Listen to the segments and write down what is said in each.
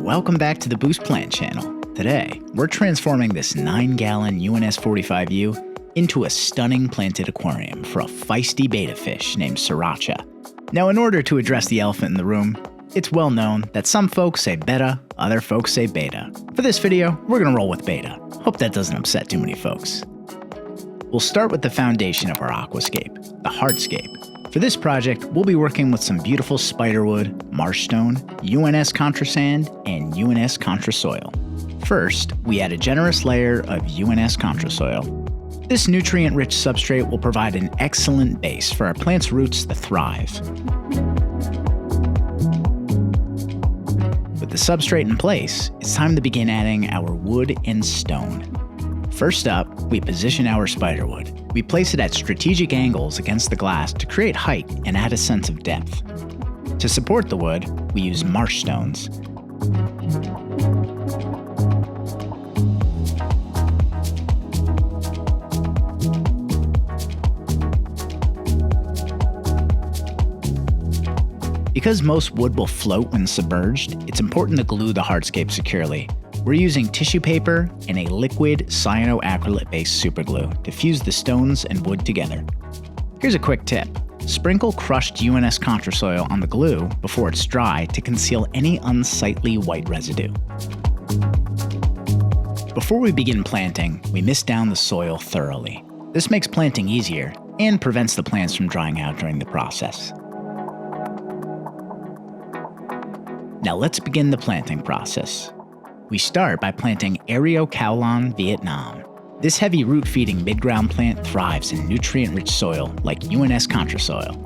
Welcome back to the Boost Plant channel. Today, we're transforming this 9-gallon UNS 45U into a stunning planted aquarium for a feisty betta fish named Sriracha. Now, in order to address the elephant in the room, it's well known that some folks say betta, other folks say betta. For this video, we're gonna roll with betta. Hope that doesn't upset too many folks. We'll start with the foundation of our aquascape, the Hardscape. For this project, we'll be working with some beautiful Spiderwood, Marsh Stone, UNS Controsoil, and UNS Controsoil. First, we add a generous layer of UNS Controsoil. This nutrient-rich substrate will provide an excellent base for our plant's roots to thrive. With the substrate in place, it's time to begin adding our wood and stone. First up, we position our Spiderwood. We place it at strategic angles against the glass to create height and add a sense of depth. To support the wood, we use Marsh Stones. Because most wood will float when submerged, it's important to glue the hardscape securely. We're using tissue paper and a liquid cyanoacrylate-based superglue to fuse the stones and wood together. Here's a quick tip. Sprinkle crushed UNS Controsoil on the glue before it's dry to conceal any unsightly white residue. Before we begin planting, we mist down the soil thoroughly. This makes planting easier and prevents the plants from drying out during the process. Now let's begin the planting process. We start by planting Eriocaulon Vietnam. This heavy root-feeding midground plant thrives in nutrient-rich soil like UNS Controsoil.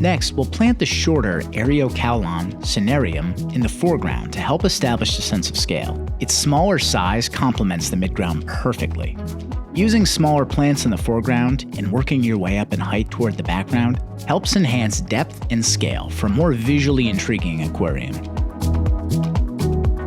Next, we'll plant the shorter Eriocaulon Cinereum in the foreground to help establish a sense of scale. Its smaller size complements the midground perfectly. Using smaller plants in the foreground and working your way up in height toward the background helps enhance depth and scale for a more visually intriguing aquarium.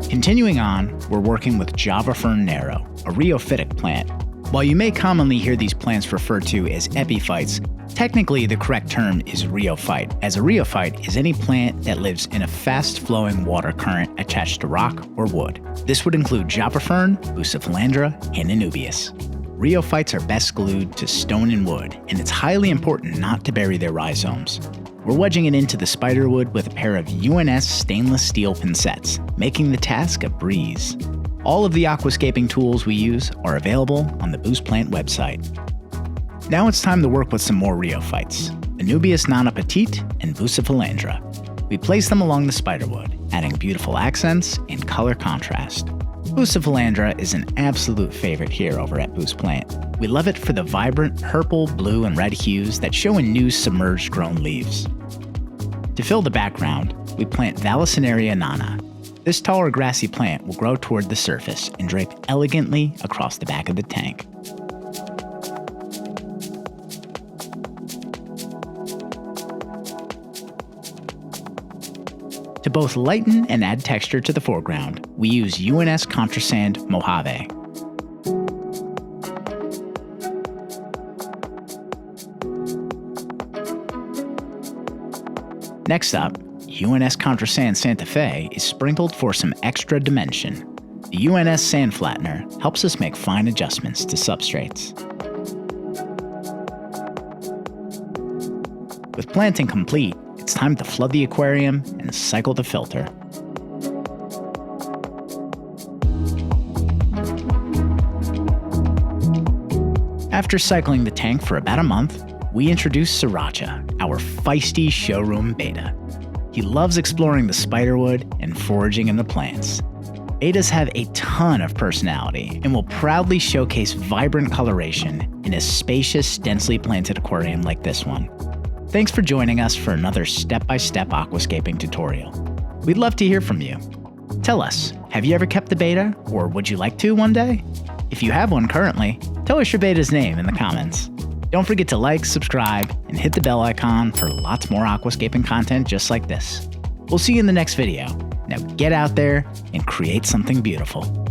Continuing on, we're working with Java Fern narrow, a rheophytic plant. While you may commonly hear these plants referred to as epiphytes, technically the correct term is rheophyte, as a rheophyte is any plant that lives in a fast-flowing water current attached to rock or wood. This would include Java Fern, Bucephalandra, and Anubias. Rheophytes are best glued to stone and wood, and it's highly important not to bury their rhizomes. We're wedging it into the Spiderwood with a pair of UNS stainless steel pincettes, making the task a breeze. All of the aquascaping tools we use are available on the Boost Plant website. Now it's time to work with some more rheophytes, Anubias Petite and Bucephalandra. We place them along the Spiderwood, adding beautiful accents and color contrast. Bucephalandra is an absolute favorite here over at Boost Plant. We love it for the vibrant purple, blue, and red hues that show in new submerged grown leaves. To fill the background, we plant Vallisneria nana. This taller grassy plant will grow toward the surface and drape elegantly across the back of the tank. To both lighten and add texture to the foreground, we use UNS Controsoil Mojave. Next up, UNS Controsoil Santa Fe is sprinkled for some extra dimension. The UNS Sand Flattener helps us make fine adjustments to substrates. With planting complete, it's time to flood the aquarium and cycle the filter. After cycling the tank for about a month, we introduce Sriracha, our feisty showroom betta. He loves exploring the Spiderwood and foraging in the plants. Bettas have a ton of personality and will proudly showcase vibrant coloration in a spacious, densely planted aquarium like this one. Thanks for joining us for another step-by-step aquascaping tutorial. We'd love to hear from you. Tell us, have you ever kept a betta, or would you like to one day? If you have one currently, tell us your betta's name in the comments. Don't forget to like, subscribe, and hit the bell icon for lots more aquascaping content just like this. We'll see you in the next video. Now get out there and create something beautiful.